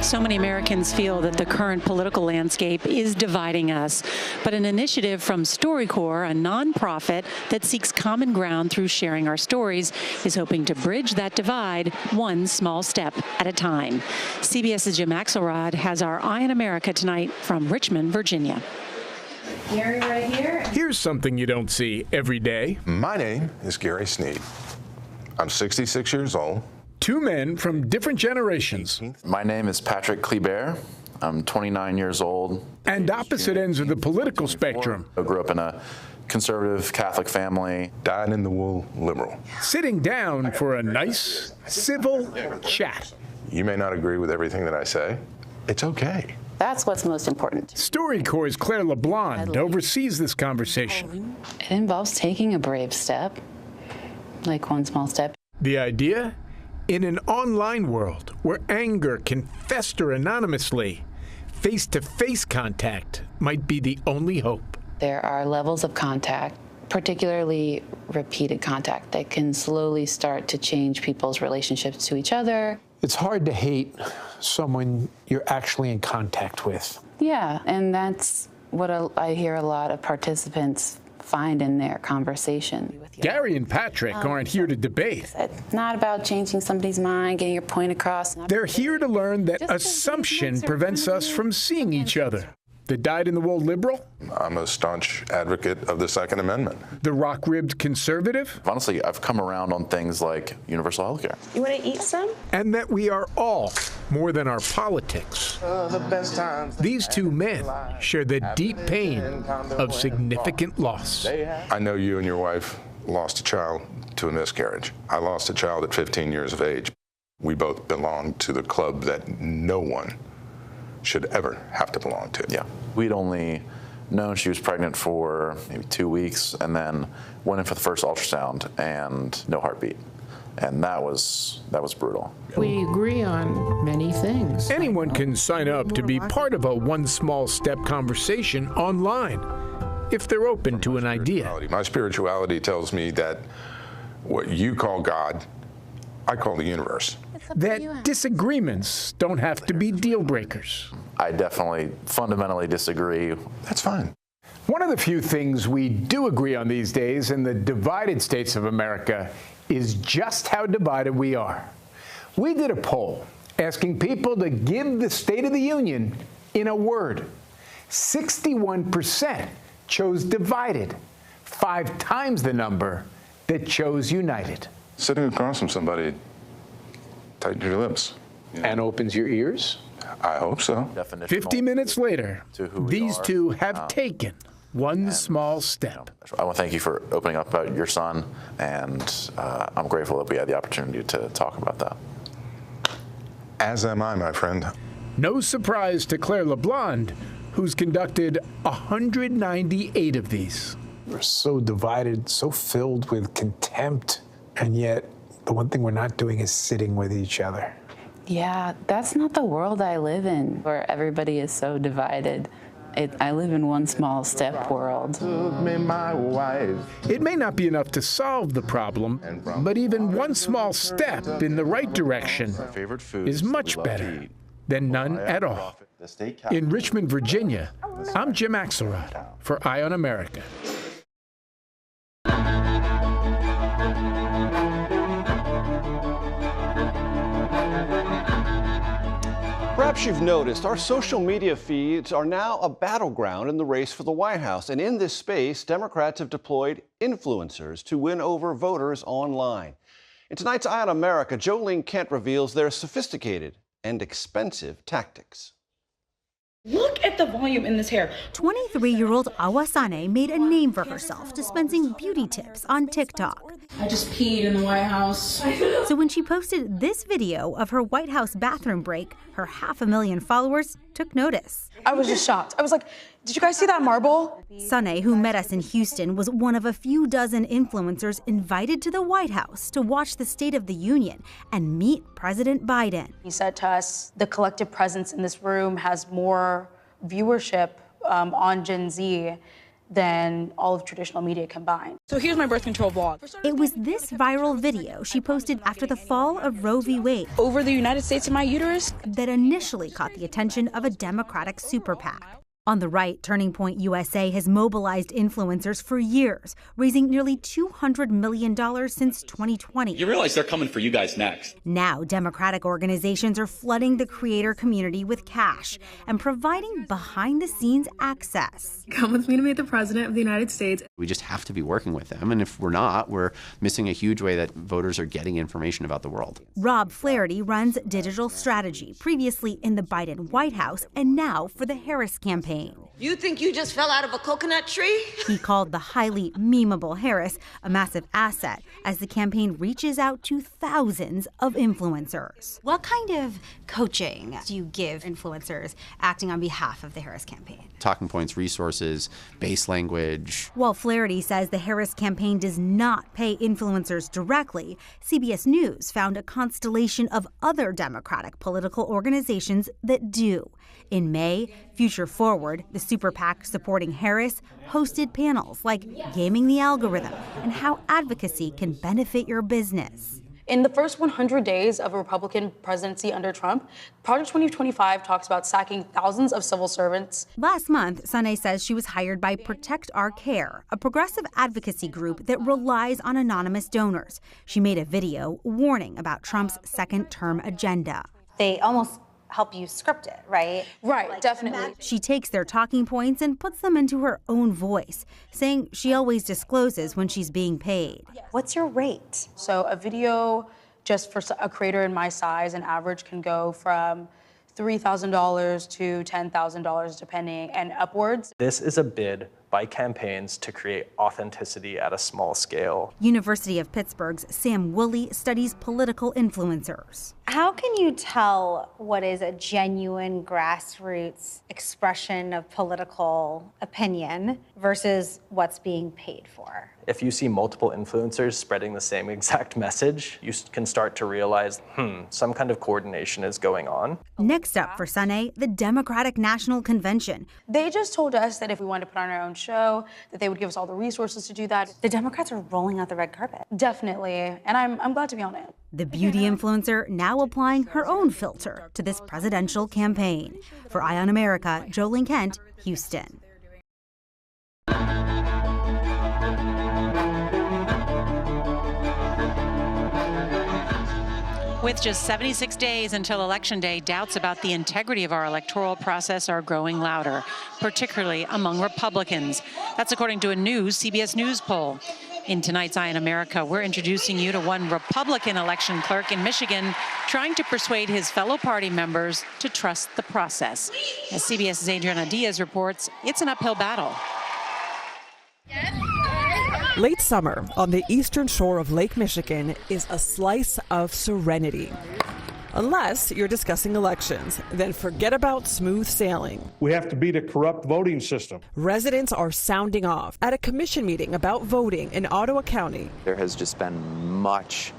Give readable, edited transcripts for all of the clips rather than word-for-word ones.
So many Americans feel that the current political landscape is dividing us. But an initiative from StoryCorps, a nonprofit that seeks common ground through sharing our stories, is hoping to bridge that divide one small step at a time. CBS's Jim Axelrod has our Eye on America tonight from Richmond, Virginia. Gary right here. Here's something you don't see every day. My name is Gary Sneed. I'm 66 years old. Two men from different generations. My name is Patrick Kleber. I'm 29 years old. And opposite ends of the political spectrum. I grew up in a conservative Catholic family. Dyed-in-the-wool liberal. Sitting down for a nice, civil chat. You may not agree with everything that I say. It's okay. That's what's most important. StoryCorps' Claire LeBlond oversees this conversation. It involves taking a brave step, like one small step. The idea? In an online world where anger can fester anonymously, face-to-face contact might be the only hope. There are levels of contact, particularly repeated contact, that can slowly start to change people's relationships to each other. It's hard to hate someone you're actually in contact with. Yeah, and that's what I hear a lot of participants find in their conversation. Gary and Patrick aren't here to debate. It's not about changing somebody's mind, getting your point across. They're here to learn that assumption prevents us from seeing each other. The dyed-in-the-wool liberal? I'm a staunch advocate of the Second Amendment. The rock-ribbed conservative? Honestly, I've come around on things like universal health care. You want to eat some? And that we are all more than our politics. These two men share the deep pain of significant loss. I know you and your wife lost a child to a miscarriage. I lost a child at 15 years of age. We both belong to the club that no one should ever have to belong to. Yeah. We'd only known she was pregnant for maybe 2 weeks and then went in for the first ultrasound and no heartbeat. And that was brutal. We agree on many things. Anyone can sign up to be part of a one small step conversation online if they're open to an idea. My spirituality tells me that what you call God, I call the universe. That disagreements don't have to be deal breakers. I definitely fundamentally disagree. That's fine. One of the few things we do agree on these days in the divided states of America is just how divided we are. We did a poll asking people to give the State of the Union in a word. 61% chose divided, 5 times the number that chose united. Sitting across from somebody, tighten your lips. And opens your ears? I hope so. 50 minutes later, these two have taken one small step. I want to thank you for opening up about your son, and I'm grateful that we had the opportunity to talk about that. As am I, my friend. No surprise to Claire LeBlond, who's conducted 198 of these. We're so divided, so filled with contempt, and yet the one thing we're not doing is sitting with each other. Yeah, that's not the world I live in, where everybody is so divided. I live in one small step world. It may not be enough to solve the problem, but even one small step in the right direction is much better than none at all. In Richmond, Virginia, I'm Jim Axelrod for Eye on America. Perhaps you've noticed our social media feeds are now a battleground in the race for the White House. And in this space, Democrats have deployed influencers to win over voters online. In tonight's Eye on America, Jolene Kent reveals their sophisticated and expensive tactics. Look at the volume in this hair. 23-year-old Awasane made a name for herself dispensing beauty tips on TikTok. I just peed in the White House. So when she posted this video of her White House bathroom break, her 500,000 followers took notice. I was just shocked. I was like, did you guys see that marble? Sane, who met us in Houston, was one of a few dozen influencers invited to the White House to watch the State of the Union and meet President Biden. He said to us, the collective presence in this room has more viewership on Gen Z than all of traditional media combined. So here's my birth control vlog. It was this viral video she posted after the fall of Roe v. Wade Over the United States in my uterus. that initially caught the attention of a Democratic super PAC. On the right, Turning Point USA has mobilized influencers for years, raising nearly $200 million since 2020. You realize they're coming for you guys next. Now, Democratic organizations are flooding the creator community with cash and providing behind-the-scenes access. Come with me to meet the President of the United States. We just have to be working with them, and if we're not, we're missing a huge way that voters are getting information about the world. Rob Flaherty runs digital strategy, previously in the Biden White House and now for the Harris campaign. You think you just fell out of a coconut tree? He called the highly memeable Harris a massive asset as the campaign reaches out to thousands of influencers. What kind of coaching do you give influencers acting on behalf of the Harris campaign? Talking points, resources, base language. While Flaherty says the Harris campaign does not pay influencers directly, CBS News found a constellation of other Democratic political organizations that do. In May, Future Forward, the super PAC supporting Harris, hosted panels like Gaming the Algorithm and how advocacy can benefit your business. In the first 100 days of a Republican presidency under Trump, Project 2025 talks about sacking thousands of civil servants. Last month, Sunay says she was hired by Protect Our Care, a progressive advocacy group that relies on anonymous donors. She made a video warning about Trump's second-term agenda. They almost help you script it, right? Right, definitely. She takes their talking points and puts them into her own voice, saying she always discloses when she's being paid. What's your rate? So a video just for a creator in my size, an average can go from $3,000 to $10,000 depending and upwards. This is a bid by campaigns to create authenticity at a small scale. University of Pittsburgh's Sam Woolley studies political influencers. How can you tell what is a genuine grassroots expression of political opinion versus what's being paid for? If you see multiple influencers spreading the same exact message, you can start to realize, some kind of coordination is going on. Next up for Sunay, the Democratic National Convention. They just told us that if we wanted to put on our own show, that they would give us all the resources to do that. The Democrats are rolling out the red carpet. Definitely, and I'm glad to be on it. The beauty influencer now applying her own filter to this presidential campaign. For Eye on America, Jolene Kent, Houston. With just 76 days until Election Day, doubts about the integrity of our electoral process are growing louder, particularly among Republicans. That's according to a new CBS News poll. In tonight's Eye on America, we're introducing you to one Republican election clerk in Michigan trying to persuade his fellow party members to trust the process. As CBS's Adriana Diaz reports, it's an uphill battle. Late summer on the eastern shore of Lake Michigan is a slice of serenity. Unless you're discussing elections, then forget about smooth sailing. We have to beat a corrupt voting system. Residents are sounding off at a commission meeting about voting in Ottawa County. There has just been much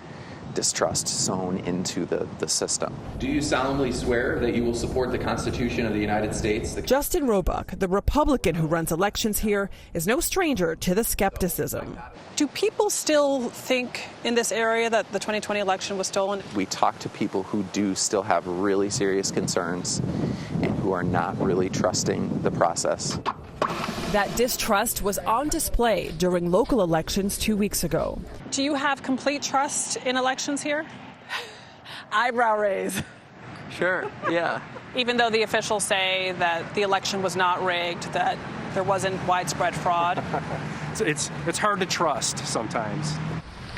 distrust sown into the system. Do you solemnly swear that you will support the Constitution of the United States? Justin Roebuck, the Republican who runs elections here, is no stranger to the skepticism. Do people still think in this area that the 2020 election was stolen? We talk to people who do still have really serious concerns and who are not really trusting the process. That distrust was on display during local elections 2 weeks ago. Do you have complete trust in elections here? Eyebrow raise. Sure, yeah. Even though the officials say that the election was not rigged, that there wasn't widespread fraud? It's hard to trust sometimes.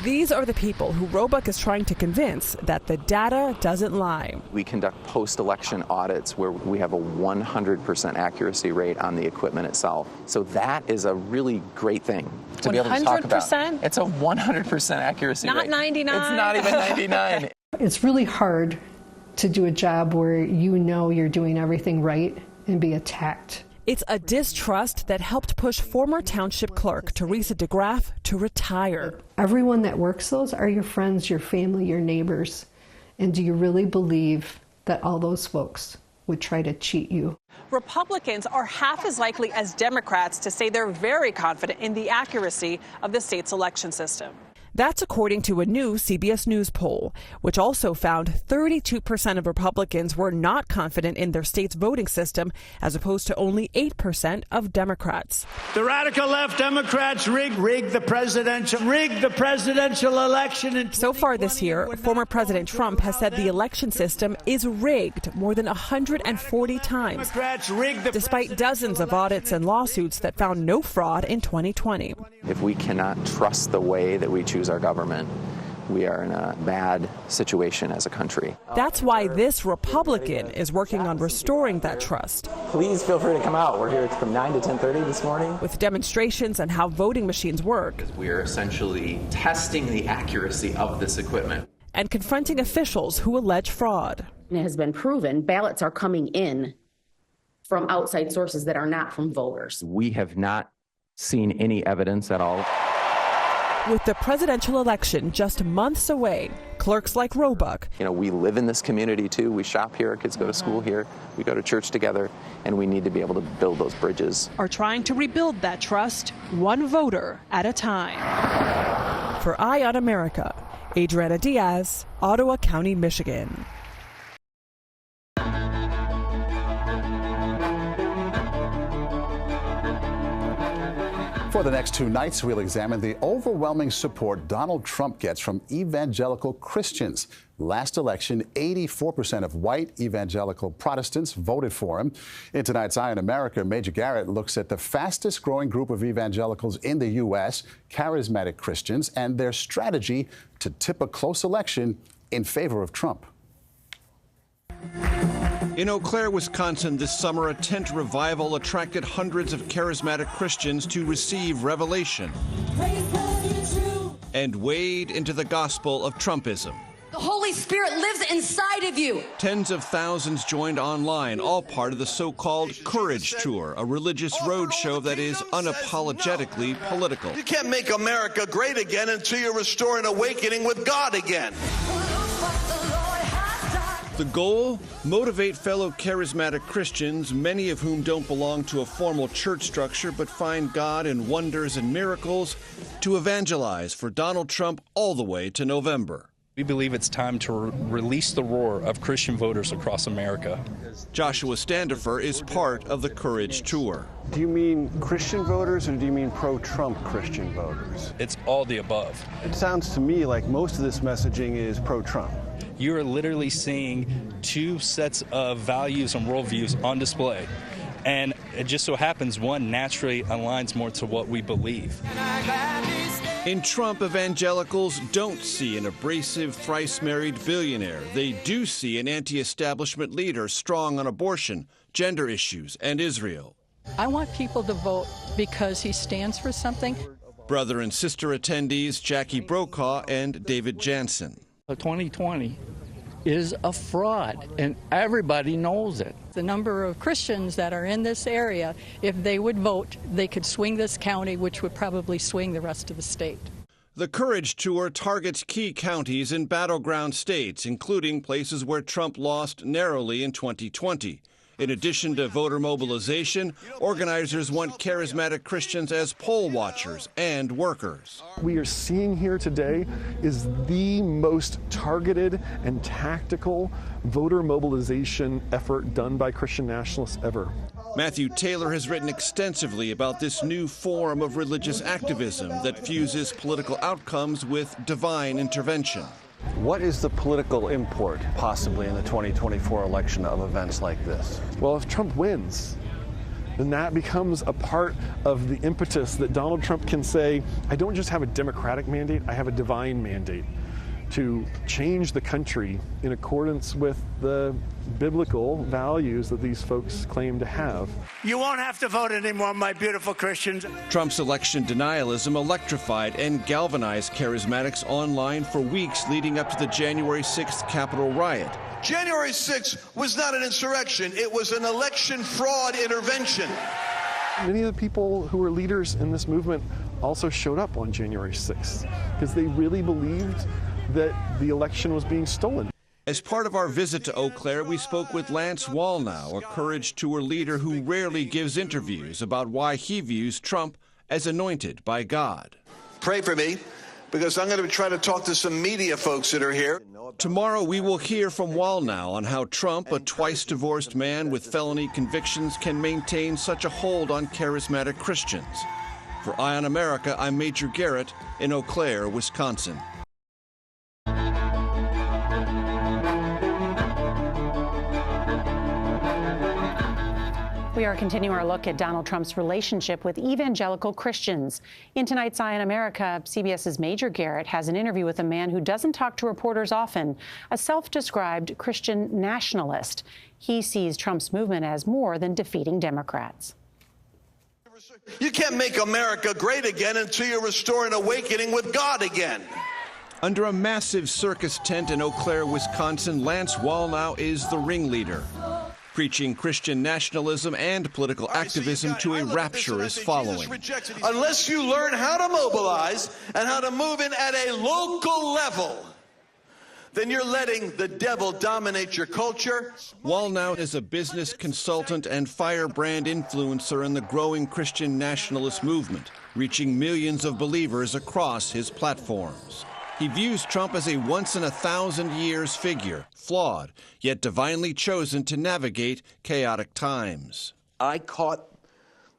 These are the people who Roebuck is trying to convince that the data doesn't lie. We conduct post-election audits where we have a 100% accuracy rate on the equipment itself. So that is a really great thing to be able to talk about. 100%? It's a 100% accuracy rate. Not 99? It's not even 99. It's really hard to do a job where you know you're doing everything right and be attacked. It's a distrust that helped push former township clerk Teresa DeGraff to retire. Everyone that works those are your friends, your family, your neighbors. And do you really believe that all those folks would try to cheat you. Republicans are half as likely as Democrats to say they're very confident in the accuracy of the state's election system. That's according to a new CBS News poll, which also found 32% of Republicans were not confident in their state's voting system, as opposed to only 8% of Democrats. The radical left Democrats rigged the presidential election. So far this year, former President Trump has said the election system is rigged more than 140 times, despite dozens of audits and lawsuits that found no fraud in 2020. If we cannot trust the way that we choose our government, we are in a bad situation as a country. That's why this Republican is working on restoring that trust. Please feel free to come out. We're here from 9 to 10:30 this morning. With demonstrations on how voting machines work. We are essentially testing the accuracy of this equipment. And confronting officials who allege fraud. It has been proven ballots are coming in from outside sources that are not from voters. We have not seen any evidence at all. With the presidential election just months away, clerks like Roebuck. We live in this community too. We shop here, our kids go to school here, we go to church together, and we need to be able to build those bridges. Are trying to rebuild that trust, one voter at a time. For Eye on America, Adriana Diaz, Ottawa County, Michigan. For the next 2 nights, we'll examine the overwhelming support Donald Trump gets from evangelical Christians. Last election, 84% of white evangelical Protestants voted for him. In tonight's Eye on America, Major Garrett looks at the fastest growing group of evangelicals in the U.S., charismatic Christians, and their strategy to tip a close election in favor of Trump. In Eau Claire, Wisconsin, this summer, a tent revival attracted hundreds of charismatic Christians to receive revelation and wade into the gospel of Trumpism. The Holy Spirit lives inside of you. Tens of thousands joined online, all part of the so-called Courage Tour, a religious roadshow that is unapologetically political. You can't make America great again until you restore an awakening with God again. The goal? Motivate fellow charismatic Christians, many of whom don't belong to a formal church structure but find God in wonders and miracles, to evangelize for Donald Trump all the way to November. We believe it's time to release the roar of Christian voters across America. Joshua Standifer is part of the Courage Tour. Do you mean Christian voters or do you mean pro-Trump Christian voters? It's all the above. It sounds to me like most of this messaging is pro-Trump. You are literally seeing two sets of values and worldviews on display. And it just so happens one naturally aligns more to what we believe. In Trump, evangelicals don't see an abrasive, thrice-married billionaire. They do see an anti-establishment leader strong on abortion, gender issues, and Israel. I want people to vote because he stands for something. Brother and sister attendees Jackie Brokaw and David Jansen. 2020 is a fraud, and everybody knows it. The number of Christians that are in this area, if they would vote, they could swing this county, which would probably swing the rest of the state. The Courage Tour targets key counties in battleground states, including places where Trump lost narrowly in 2020. In addition to voter mobilization, organizers want charismatic Christians as poll watchers and workers. What we are seeing here today is the most targeted and tactical voter mobilization effort done by Christian nationalists ever. Matthew Taylor has written extensively about this new form of religious activism that fuses political outcomes with divine intervention. What is the political import, possibly, in the 2024 election of events like this? Well, if Trump wins, then that becomes a part of the impetus that Donald Trump can say, I don't just have a democratic mandate, I have a divine mandate to change the country in accordance with the biblical values that these folks claim to have. You won't have to vote anymore, my beautiful Christians. Trump's election denialism electrified and galvanized charismatics online for weeks leading up to the January 6th Capitol riot. January 6th was not an insurrection, it was an election fraud intervention. Many of the people who were leaders in this movement also showed up on January 6th because they really believed that the election was being stolen. As part of our visit to Eau Claire, we spoke with Lance Wallnau, a Courage Tour leader who rarely gives interviews about why he views Trump as anointed by God. Pray for me, because I'm going to try to talk to some media folks that are here. Tomorrow we will hear from Wallnau on how Trump, a twice-divorced man with felony convictions, can maintain such a hold on charismatic Christians. For Eye on America, I'm Major Garrett in Eau Claire, Wisconsin. We are continuing our look at Donald Trump's relationship with evangelical Christians. In tonight's Eye on America, CBS's Major Garrett has an interview with a man who doesn't talk to reporters often, a self-described Christian nationalist. He sees Trump's movement as more than defeating Democrats. You can't make America great again until you restore an awakening with God again. Under a massive circus tent in Eau Claire, Wisconsin, Lance Wallnau is the ringleader, preaching Christian nationalism and political activism to a rapturous following. Unless you learn how to mobilize and how to move in at a local level, then you're letting the devil dominate your culture. Wallnau is a business consultant and firebrand influencer in the growing Christian nationalist movement, reaching millions of believers across his platforms. He views Trump as a once-in-a-thousand-years figure, flawed, yet divinely chosen to navigate chaotic times. I caught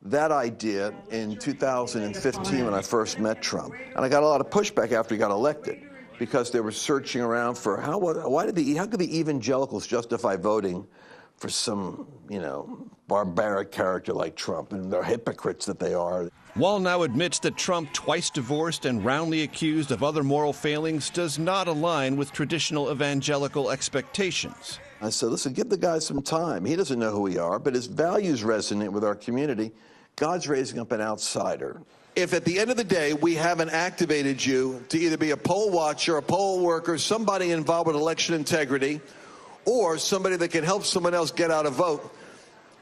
that idea in 2015 when I first met Trump, and I got a lot of pushback after he got elected, because they were searching around for how could the evangelicals justify voting for some, barbaric character like Trump, and they're hypocrites that they are. Wallnau admits that Trump, twice divorced and roundly accused of other moral failings, does not align with traditional evangelical expectations. I said, listen, give the guy some time. He doesn't know who we are, but his values resonate with our community. God's raising up an outsider. If at the end of the day we haven't activated you to either be a poll watcher, a poll worker, somebody involved with election integrity, or somebody that can help someone else get out a vote,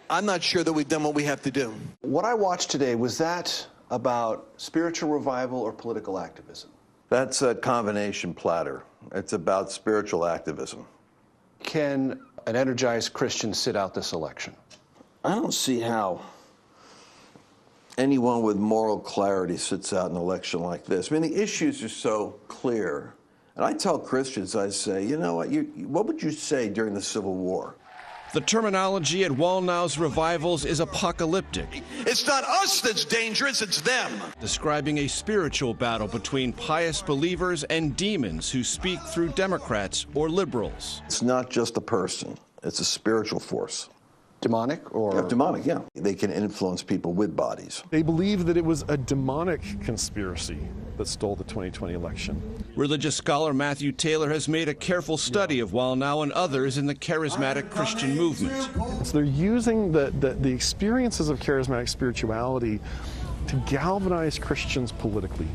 I'm not sure that we've done what we have to do. What I watched today, was that about spiritual revival or political activism? That's a combination platter. It's about spiritual activism. Can an energized Christian sit out this election? I don't see how anyone with moral clarity sits out an election like this. I mean, the issues are so clear. And I tell Christians, I say, you know what would you say during the Civil War? The terminology at Wallnau's revivals is apocalyptic. It's not us that's dangerous, it's them. Describing a spiritual battle between pious believers and demons who speak through Democrats or liberals. It's not just a person, it's a spiritual force. Demonic or? Yeah, demonic, yeah. They can influence people with bodies. They believe that it was a demonic conspiracy that stole the 2020 election. Religious scholar Matthew Taylor has made a careful study of Wallnau and others in the charismatic Christian movement. So they're using the experiences of charismatic spirituality to galvanize Christians politically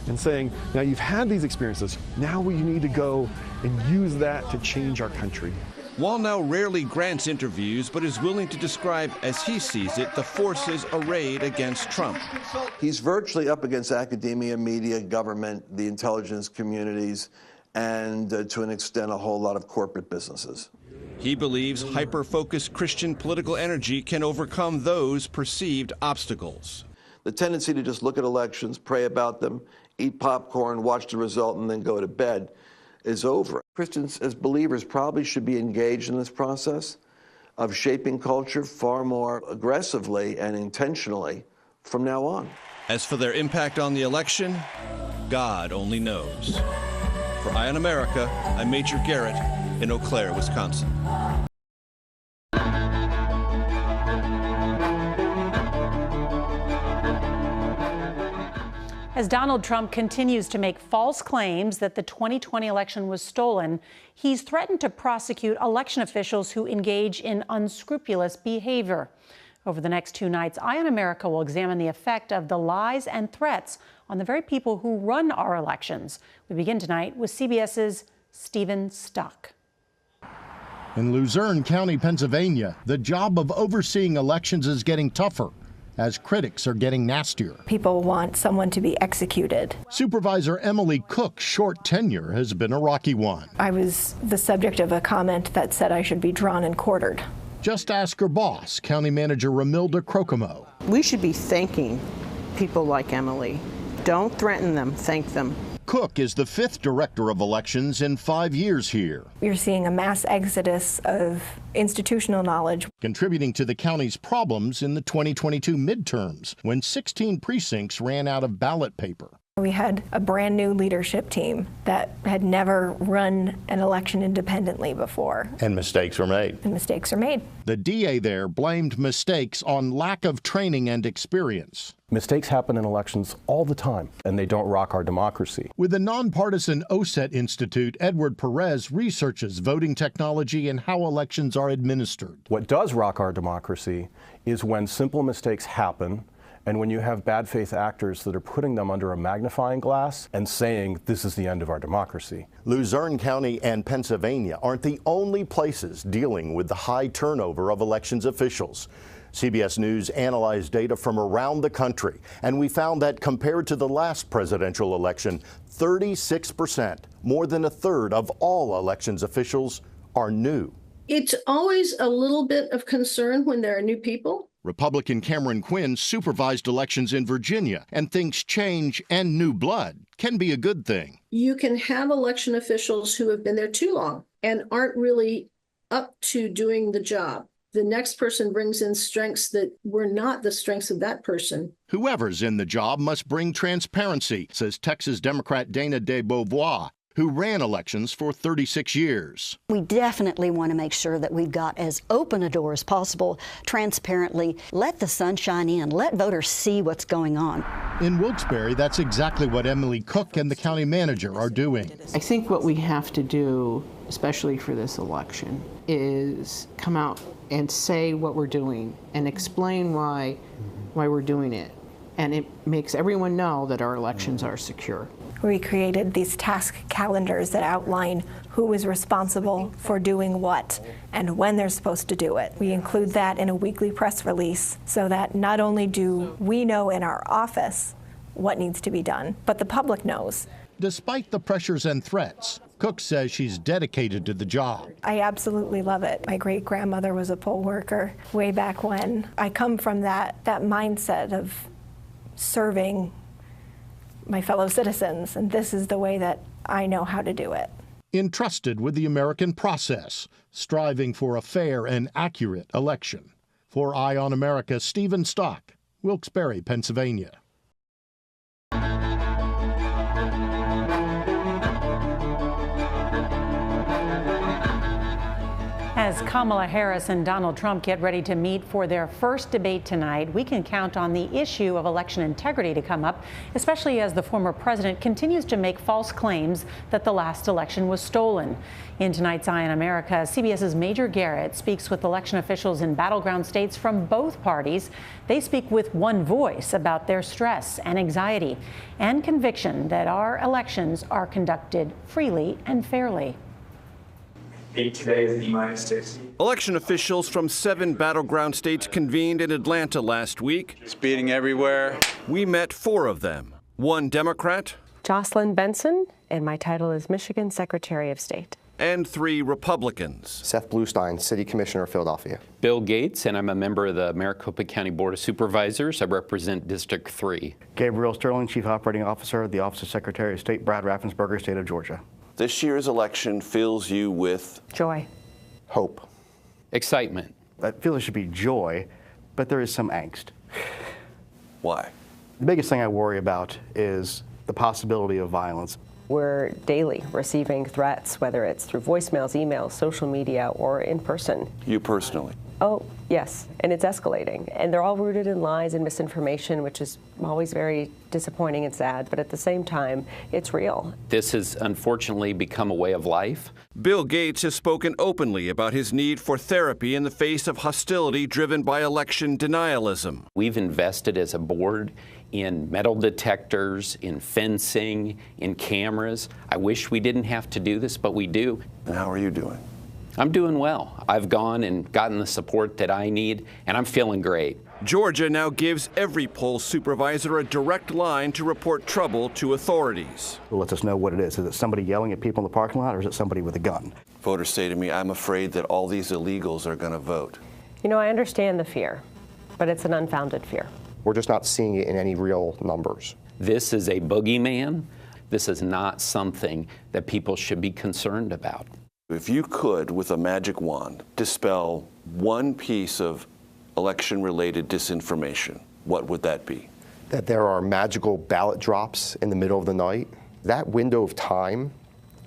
and saying, now you've had these experiences, now we need to go and use that to change our country. Wallnau rarely grants interviews, but is willing to describe, as he sees it, the forces arrayed against Trump. He's virtually up against academia, media, government, the intelligence communities, and to an extent, a whole lot of corporate businesses. He believes hyper-focused Christian political energy can overcome those perceived obstacles. The tendency to just look at elections, pray about them, eat popcorn, watch the result, and then go to bed is over. Christians as believers probably should be engaged in this process of shaping culture far more aggressively and intentionally from now on. As for their impact on the election, God only knows. For Eye on America, I'm Major Garrett in Eau Claire, Wisconsin. As Donald Trump continues to make false claims that the 2020 election was stolen, he's threatened to prosecute election officials who engage in unscrupulous behavior. Over the next 2 nights, Eye on America will examine the effect of the lies and threats on the very people who run our elections. We begin tonight with CBS's Stephen Stuck. In Luzerne County, Pennsylvania, the job of overseeing elections is getting tougher. as critics are getting nastier. People want someone to be executed. Supervisor Emily Cook's short tenure has been a rocky one. I was the subject of a comment that said I should be drawn and quartered. Just ask her boss, County Manager Ramilda Crocomo. We should be thanking people like Emily. Don't threaten them, thank them. Cook is the 5th director of elections in 5 years here. You're seeing a mass exodus of institutional knowledge, contributing to the county's problems in the 2022 midterms, when 16 precincts ran out of ballot paper. We had a brand new leadership team that had never run an election independently before. And mistakes were made. And mistakes are made. The DA there blamed mistakes on lack of training and experience. Mistakes happen in elections all the time, and they don't rock our democracy. With the nonpartisan OSET Institute, Edward Perez researches voting technology and how elections are administered. What does rock our democracy is when simple mistakes happen, and when you have bad faith actors that are putting them under a magnifying glass and saying this is the end of our democracy. Luzerne County and Pennsylvania aren't the only places dealing with the high turnover of elections officials. CBS News analyzed data from around the country, and we found that compared to the last presidential election, 36%, more than a third of all elections officials, are new. It's always a little bit of concern when there are new people. Republican Cameron Quinn supervised elections in Virginia and thinks change and new blood can be a good thing. You can have election officials who have been there too long and aren't really up to doing the job. The next person brings in strengths that were not the strengths of that person. Whoever's in the job must bring transparency, says Texas Democrat Dana de Beauvoir, who ran elections for 36 years. We definitely want to make sure that we've got as open a door as possible, transparently. Let the sunshine in. Let voters see what's going on. In Wilkes-Barre, that's exactly what Emily Cook and the county manager are doing. I think what we have to do, especially for this election, is come out and say what we're doing and explain why we're doing it. And it makes everyone know that our elections are secure. We created these task calendars that outline who is responsible for doing what and when they're supposed to do it. We include that in a weekly press release so that not only do we know in our office what needs to be done, but the public knows. Despite the pressures and threats, Cook says she's dedicated to the job. I absolutely love it. My great-grandmother was a poll worker way back when. I come from that mindset of serving my fellow citizens, and this is the way that I know how to do it. Entrusted with the American process, striving for a fair and accurate election. For Eye on America, Stephen Stock, Wilkes-Barre, Pennsylvania. As Kamala Harris and Donald Trump get ready to meet for their first debate tonight, we can count on the issue of election integrity to come up, especially as the former president continues to make false claims that the last election was stolen. In tonight's Eye on America, CBS's Major Garrett speaks with election officials in battleground states from both parties. They speak with one voice about their stress and anxiety and conviction that our elections are conducted freely and fairly. Today is D-60. Election officials from 7 battleground states convened in Atlanta last week. Speeding everywhere. We met 4 of them. 1 Democrat. Jocelyn Benson, and my title is Michigan Secretary of State. And 3 Republicans. Seth Bluestein, City Commissioner of Philadelphia. Bill Gates, and I'm a member of the Maricopa County Board of Supervisors. I represent District 3. Gabriel Sterling, Chief Operating Officer of the Office of Secretary of State, Brad Raffensperger, State of Georgia. This year's election fills you with joy, hope, excitement. I feel there should be joy, but there is some angst. Why? The biggest thing I worry about is the possibility of violence. We're daily receiving threats, whether it's through voicemails, emails, social media, or in person. You personally? Oh, yes, and it's escalating. And they're all rooted in lies and misinformation, which is always very disappointing and sad, but at the same time, it's real. This has unfortunately become a way of life. Bill Gates has spoken openly about his need for therapy in the face of hostility driven by election denialism. We've invested as a board in metal detectors, in fencing, in cameras. I wish we didn't have to do this, but we do. And how are you doing? I'm doing well. I've gone and gotten the support that I need, and I'm feeling great. Georgia now gives every poll supervisor a direct line to report trouble to authorities. It lets us know what it is. Is it somebody yelling at people in the parking lot, or is it somebody with a gun? Voters say to me, I'm afraid that all these illegals are going to vote. You know, I understand the fear, but it's an unfounded fear. We're just not seeing it in any real numbers. This is a boogeyman. This is not something that people should be concerned about. If you could, with a magic wand, dispel one piece of election-related disinformation, what would that be? That there are magical ballot drops in the middle of the night. That window of time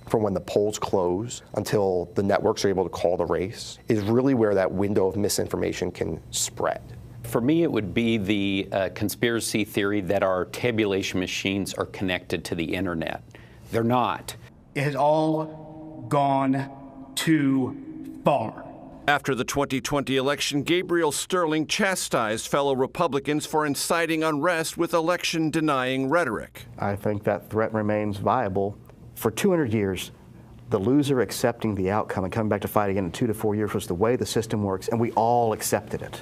from when the polls close until the networks are able to call the race is really where that window of misinformation can spread. For me, it would be the conspiracy theory that our tabulation machines are connected to the internet. They're not. It has all gone too far. After the 2020 election, Gabriel Sterling chastised fellow Republicans for inciting unrest with election-denying rhetoric. I think that threat remains viable. For 200 years, the loser accepting the outcome and coming back to fight again in 2 to 4 years was the way the system works, and we all accepted it.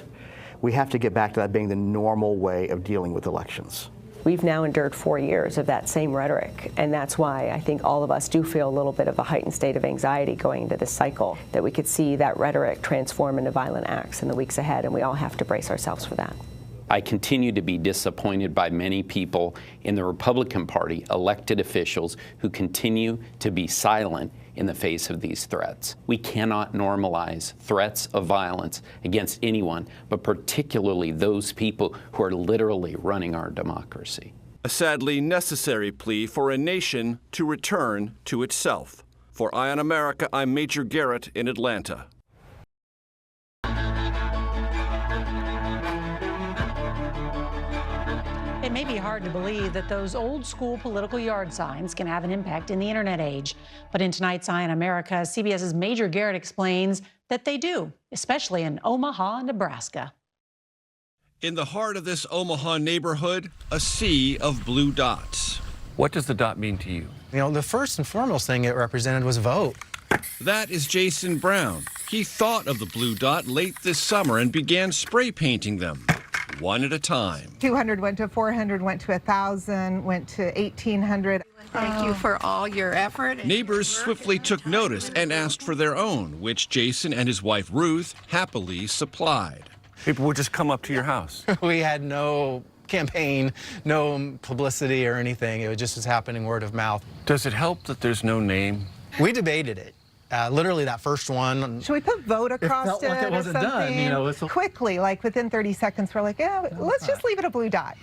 We have to get back to that being the normal way of dealing with elections. We've now endured 4 years of that same rhetoric, and that's why I think all of us do feel a little bit of a heightened state of anxiety going into this cycle, that we could see that rhetoric transform into violent acts in the weeks ahead, and we all have to brace ourselves for that. I continue to be disappointed by many people in the Republican Party, elected officials, who continue to be silent in the face of these threats. We cannot normalize threats of violence against anyone, but particularly those people who are literally running our democracy. A sadly necessary plea for a nation to return to itself. For Eye on America, I'm Major Garrett in Atlanta. It may be hard to believe that those old school political yard signs can have an impact in the internet age. But in tonight's Eye on America, CBS's Major Garrett explains that they do, especially in Omaha, Nebraska. In the heart of this Omaha neighborhood, a sea of blue dots. What does the dot mean to you? You know, the first and foremost thing it represented was vote. That is Jason Brown. He thought of the blue dot late this summer and began spray painting them, one at a time. 200 went to 400, went to 1,000, went to 1,800. Thank you for all your effort. Neighbors swiftly took notice and asked for their own, which Jason and his wife Ruth happily supplied. People would just come up to your house. We had no campaign, no publicity or anything. It was just happening word of mouth. Does it help that there's no name? We debated it. Literally that first one. Should we put vote across it, like it wasn't or something? Done, you know, Quickly, like within 30 seconds, we're like, yeah, let's just leave it a blue dot.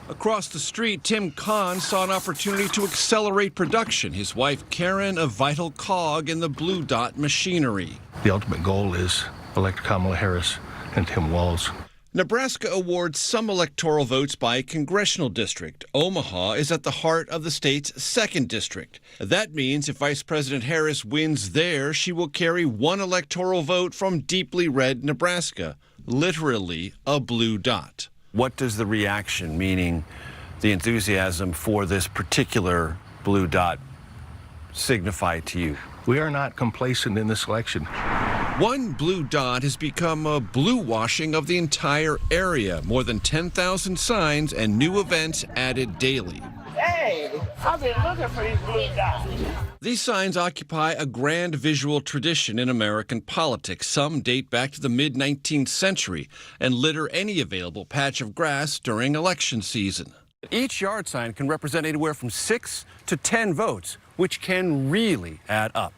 Across the street, Tim Kahn saw an opportunity to accelerate production. His wife Karen, a vital cog in the blue dot machinery. The ultimate goal is elect Kamala Harris and Tim Walz. Nebraska awards some electoral votes by congressional district. Omaha is at the heart of the state's 2nd district. That means if Vice President Harris wins there, she will carry one electoral vote from deeply red Nebraska, literally a blue dot. What does the reaction, meaning the enthusiasm for this particular blue dot, signify to you? We are not complacent in this election. One blue dot has become a blue washing of the entire area. More than 10,000 signs and new events added daily. Hey, I've been looking for these blue dots. These signs occupy a grand visual tradition in American politics. Some date back to the mid-19th century and litter any available patch of grass during election season. Each yard sign can represent anywhere from 6 to 10 votes, which can really add up.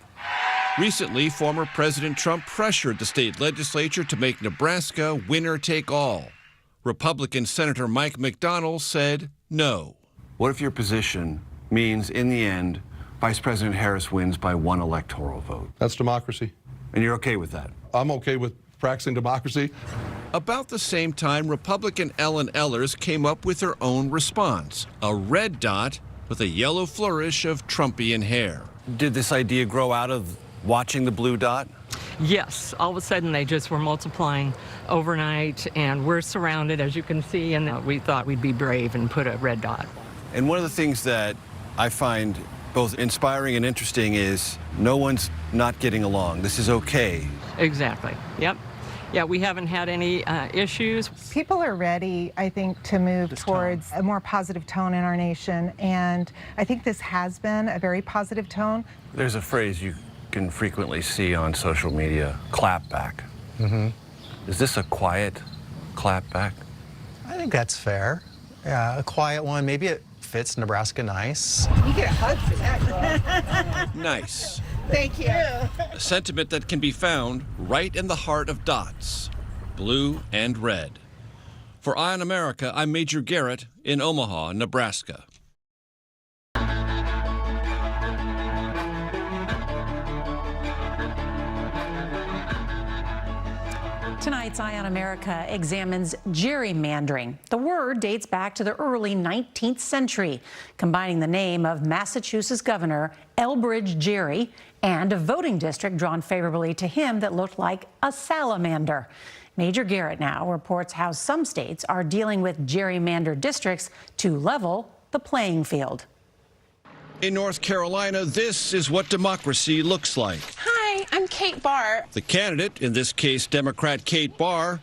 Recently, former President Trump pressured the state legislature to make Nebraska winner-take-all. Republican Senator Mike McDonnell said no. What if your position means, in the end, Vice President Harris wins by one electoral vote? That's democracy. And you're okay with that? I'm okay with practicing democracy. About the same time, Republican Ellen Ehlers came up with her own response, a red dot with a yellow flourish of Trumpian hair. Did this idea grow out of watching the blue dot? Yes, all of a sudden they just were multiplying overnight, and we're surrounded, as you can see, and we thought we'd be brave and put a red dot. And one of the things that I find both inspiring and interesting is no one's not getting along. This is okay. Exactly. Yep. Yeah, we haven't had any issues. People are ready, I think, to move towards a more positive tone in our nation, and I think this has been a very positive tone. There's a phrase you can frequently see on social media, clapback. Mm-hmm. Is this a quiet clapback? I think that's fair. Yeah, a quiet one. Maybe it fits Nebraska nice. You get a hug for that. Nice. Thank you. A sentiment that can be found right in the heart of dots, blue and red. For Eye on America, I'm Major Garrett in Omaha, Nebraska. Tonight's Eye on America examines gerrymandering. The word dates back to the early 19th century, combining the name of Massachusetts Governor Elbridge Gerry and a voting district drawn favorably to him that looked like a salamander. Major Garrett now reports how some states are dealing with gerrymandered districts to level the playing field. In North Carolina, this is what democracy looks like. Hi, I'm Kate Barr. The candidate, in this case Democrat Kate Barr,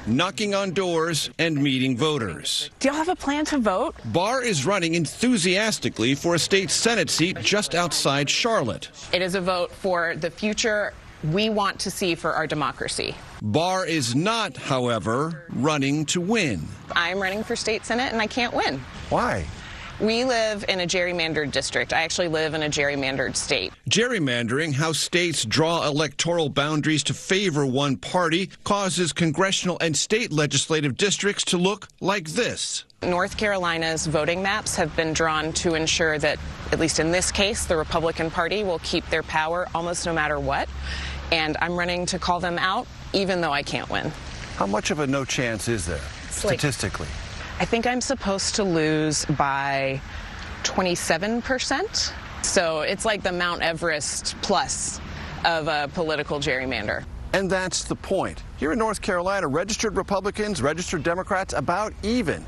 knocking on doors and meeting voters. Do y'all have a plan to vote? Barr is running enthusiastically for a state Senate seat just outside Charlotte. It is a vote for the future we want to see for our democracy. Barr is not, however, running to win. I'm running for state Senate and I can't win. Why? We live in a gerrymandered district. I actually live in a gerrymandered state. Gerrymandering, how states draw electoral boundaries to favor one party, causes congressional and state legislative districts to look like this. North Carolina's voting maps have been drawn to ensure that, at least in this case, the Republican Party will keep their power almost no matter what. And I'm running to call them out, even though I can't win. How much of a no chance is there, statistically? I think I'm supposed to lose by 27%. So it's like the Mount Everest plus of a political gerrymander. And that's the point. Here in North Carolina, registered Republicans, registered Democrats, about even.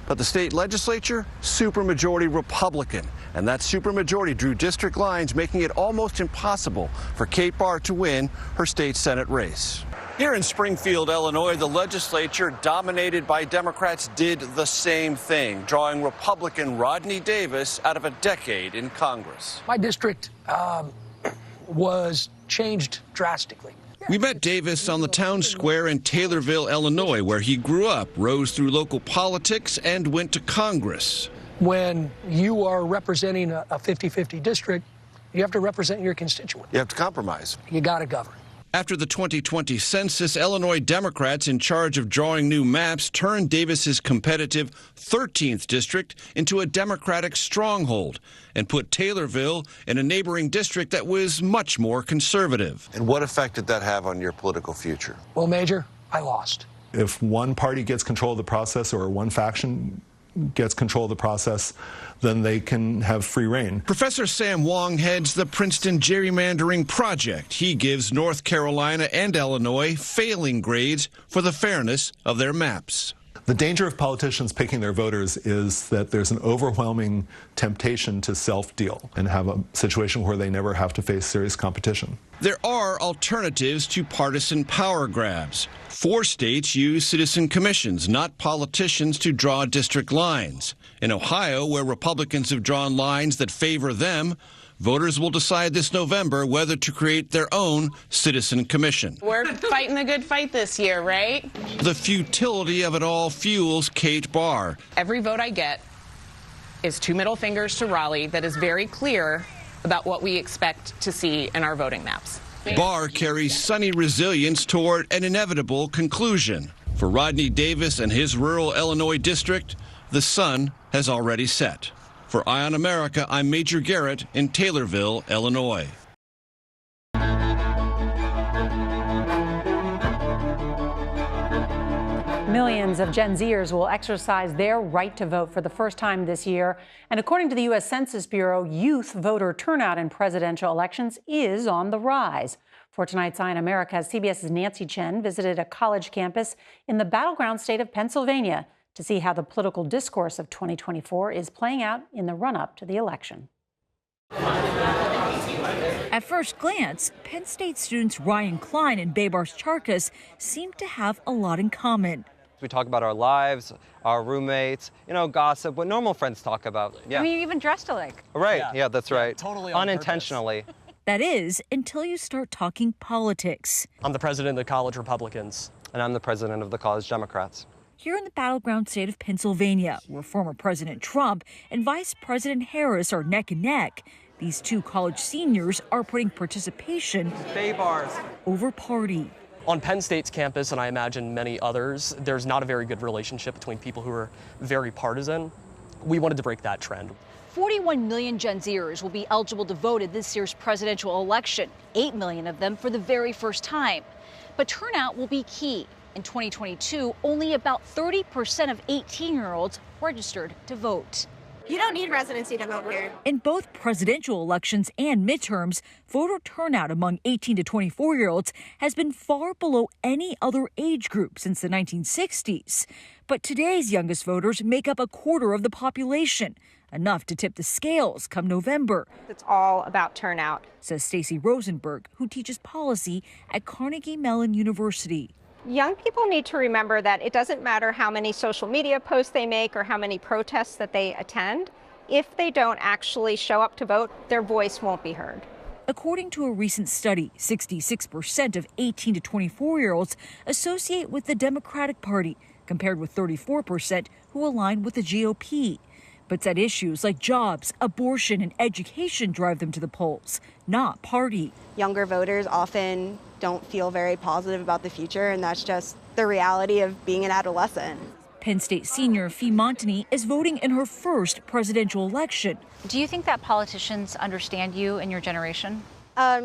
But the state legislature, supermajority Republican. And that supermajority drew district lines, making it almost impossible for Kate Barr to win her state Senate race. Here in Springfield, Illinois, the legislature, dominated by Democrats, did the same thing, drawing Republican Rodney Davis out of a decade in Congress. My district was changed drastically. We met Davis on the town square in Taylorville, Illinois, where he grew up, rose through local politics, and went to Congress. When you are representing a 50-50 district, you have to represent your constituent. You have to compromise. You got to govern. After the 2020 census, Illinois Democrats in charge of drawing new maps turned Davis's competitive 13th district into a Democratic stronghold and put Taylorville in a neighboring district that was much more conservative. And what effect did that have on your political future? Well, Major, I lost. If one party gets control of the process or one faction gets control of the process, then they can have free reign. Professor Sam Wong heads the Princeton Gerrymandering Project. He gives North Carolina and Illinois failing grades for the fairness of their maps. The danger of politicians picking their voters is that there's an overwhelming temptation to self-deal and have a situation where they never have to face serious competition. There are alternatives to partisan power grabs. 4 states use citizen commissions, not politicians, to draw district lines. In Ohio, where Republicans have drawn lines that favor them, voters will decide this November whether to create their own citizen commission. We're fighting the good fight this year, right? The futility of it all fuels Kate Barr. Every vote I get is 2 middle fingers to Raleigh that is very clear about what we expect to see in our voting maps. Barr carries sunny resilience toward an inevitable conclusion. For Rodney Davis and his rural Illinois district, the sun has already set. For Eye on America, I'm Major Garrett in Taylorville, Illinois. Millions of Gen Zers will exercise their right to vote for the first time this year. And according to the U.S. Census Bureau, youth voter turnout in presidential elections is on the rise. For tonight's Eye on America, CBS's Nancy Chen visited a college campus in the battleground state of Pennsylvania to see how the political discourse of 2024 is playing out in the run-up to the election. At first glance, Penn State students Ryan Klein and Baybars Charkas seem to have a lot in common. We talk about our lives, our roommates, gossip, what normal friends talk about. Yeah. I mean, you even dressed alike. Right, yeah, that's right. Totally unintentionally. That is, until you start talking politics. I'm the president of the College Republicans. And I'm the president of the College Democrats. Here in the battleground state of Pennsylvania, where former President Trump and Vice President Harris are neck and neck, these two college seniors are putting participation over party. On Penn State's campus, and I imagine many others, there's not a very good relationship between people who are very partisan. We wanted to break that trend. 41 million Gen Zers will be eligible to vote in this year's presidential election, 8 million of them for the very first time. But turnout will be key. In 2022, only about 30% of 18-year-olds registered to vote. You don't need residency to vote here. In both presidential elections and midterms, voter turnout among 18 to 24-year-olds has been far below any other age group since the 1960s. But today's youngest voters make up a quarter of the population, enough to tip the scales come November. It's all about turnout, says Stacey Rosenberg, who teaches policy at Carnegie Mellon University. Young people need to remember that it doesn't matter how many social media posts they make or how many protests that they attend. If they don't actually show up to vote, their voice won't be heard. According to a recent study, 66% of 18 to 24-year-olds associate with the Democratic Party, compared with 34% who align with the GOP. But said issues like jobs, abortion, and education drive them to the polls, not party. Younger voters often don't feel very positive about the future, and that's just the reality of being an adolescent. Penn State senior Fee Montany is voting in her first presidential election. Do you think that politicians understand you and your generation?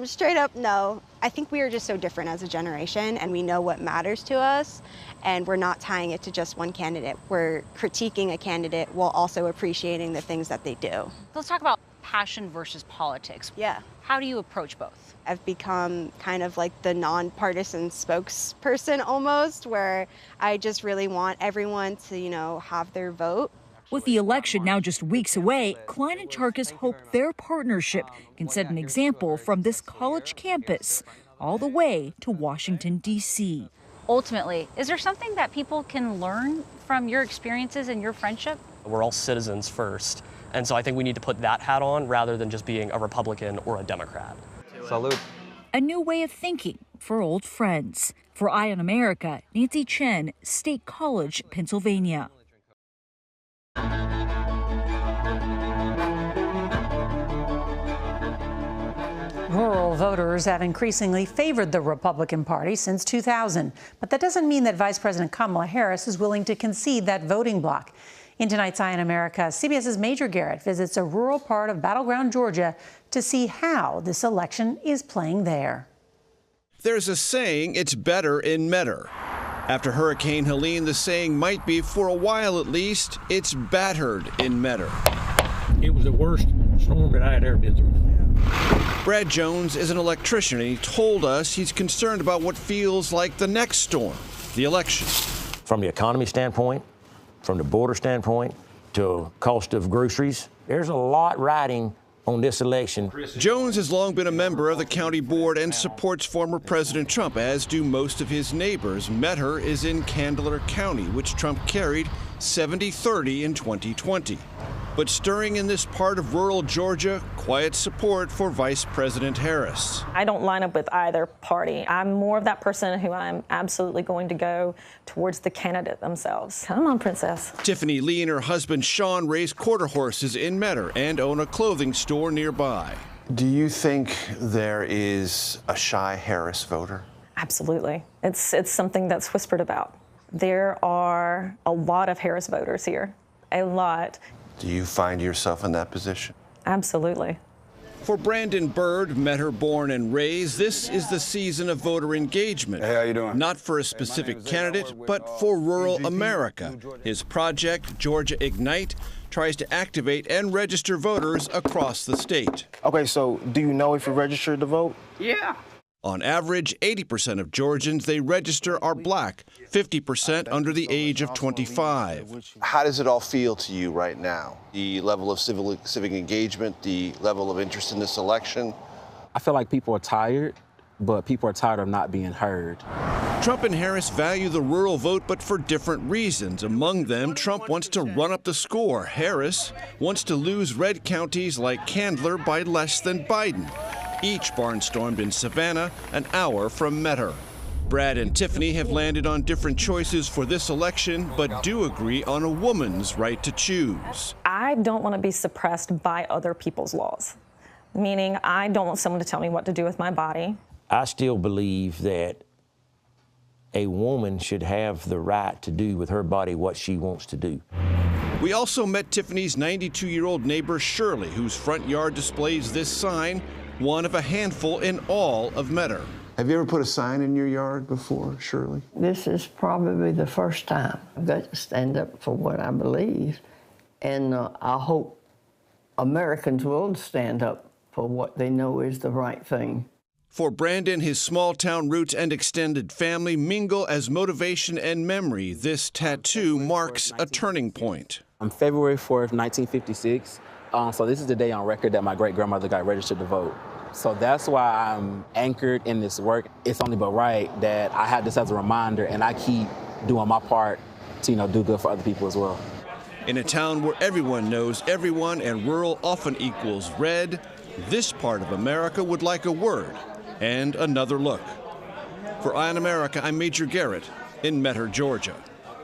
Straight up, no. I think we are just so different as a generation, and we know what matters to us, and we're not tying it to just one candidate. We're critiquing a candidate while also appreciating the things that they do. Let's talk about passion versus politics. Yeah. How do you approach both? I've become kind of like the nonpartisan spokesperson almost, where I just really want everyone to, have their vote. With the election now just weeks away, Klein and Charkas hope their partnership can set an example from this college campus all the way to Washington, D.C. Ultimately, is there something that people can learn from your experiences and your friendship? We're all citizens first, and so I think we need to put that hat on rather than just being a Republican or a Democrat. Salute. A new way of thinking for old friends. For Eye on America, Nancy Chen, State College, Pennsylvania. Rural voters have increasingly favored the Republican Party since 2000. But that doesn't mean that Vice President Kamala Harris is willing to concede that voting bloc. In tonight's Eye on America, CBS's Major Garrett visits a rural part of battleground Georgia to see how this election is playing there. There's a saying, it's better in Medgar. After Hurricane Helene, the saying might be, for a while at least, it's battered in Medgar. It was the worst storm that I had ever been through. Brad Jones is an electrician, and he told us he's concerned about what feels like the next storm, the election. From the economy standpoint, from the border standpoint, to cost of groceries, there's a lot riding on this election. Jones has long been a member of the county board and supports former President Trump, as do most of his neighbors. Medgar is in Candler County, which Trump carried 70-30 in 2020. But stirring in this part of rural Georgia, quiet support for Vice President Harris. I don't line up with either party. I'm more of that person who I'm absolutely going to go towards the candidate themselves. Come on, princess. Tiffany Lee and her husband Sean raise quarter horses in Medgar and own a clothing store nearby. Do you think there is a shy Harris voter? Absolutely. It's something that's whispered about. There are a lot of Harris voters here, a lot. Do you find yourself in that position? Absolutely. For Brandon Bird, Medgar born and raised, this is the season of voter engagement. Hey, how you doing? Not for a specific candidate, but for rural America. His project, Georgia Ignite, tries to activate and register voters across the state. Okay, so do you know if you're registered to vote? Yeah. On average, 80% of Georgians they register are black, 50% under the age of 25. How does it all feel to you right now? The level of civic engagement, the level of interest in this election, I feel like people are tired, but people are tired of not being heard. Trump and Harris value the rural vote, but for different reasons. Among them, Trump wants to run up the score. Harris wants to lose red counties like Candler by less than Biden. Each barnstormed in Savannah, an hour from Metter. Brad and Tiffany have landed on different choices for this election, but do agree on a woman's right to choose. I don't want to be suppressed by other people's laws, meaning I don't want someone to tell me what to do with my body. I still believe that a woman should have the right to do with her body what she wants to do. We also met Tiffany's 92-year-old neighbor, Shirley, whose front yard displays this sign, one of a handful in all of Metter. Have you ever put a sign in your yard before, Shirley? This is probably the first time I've got to stand up for what I believe, and I hope Americans will stand up for what they know is the right thing. For Brandon, his small-town roots and extended family mingle as motivation and memory. This tattoo marks a turning point. On February 4th, 1956, so this is the day on record that my great-grandmother got registered to vote. So that's why I'm anchored in this work. It's only but right that I have this as a reminder, and I keep doing my part to, do good for other people as well. In a town where everyone knows everyone and rural often equals red, this part of America would like a word and another look. For Eye on America, I'm Major Garrett in Metter, Georgia.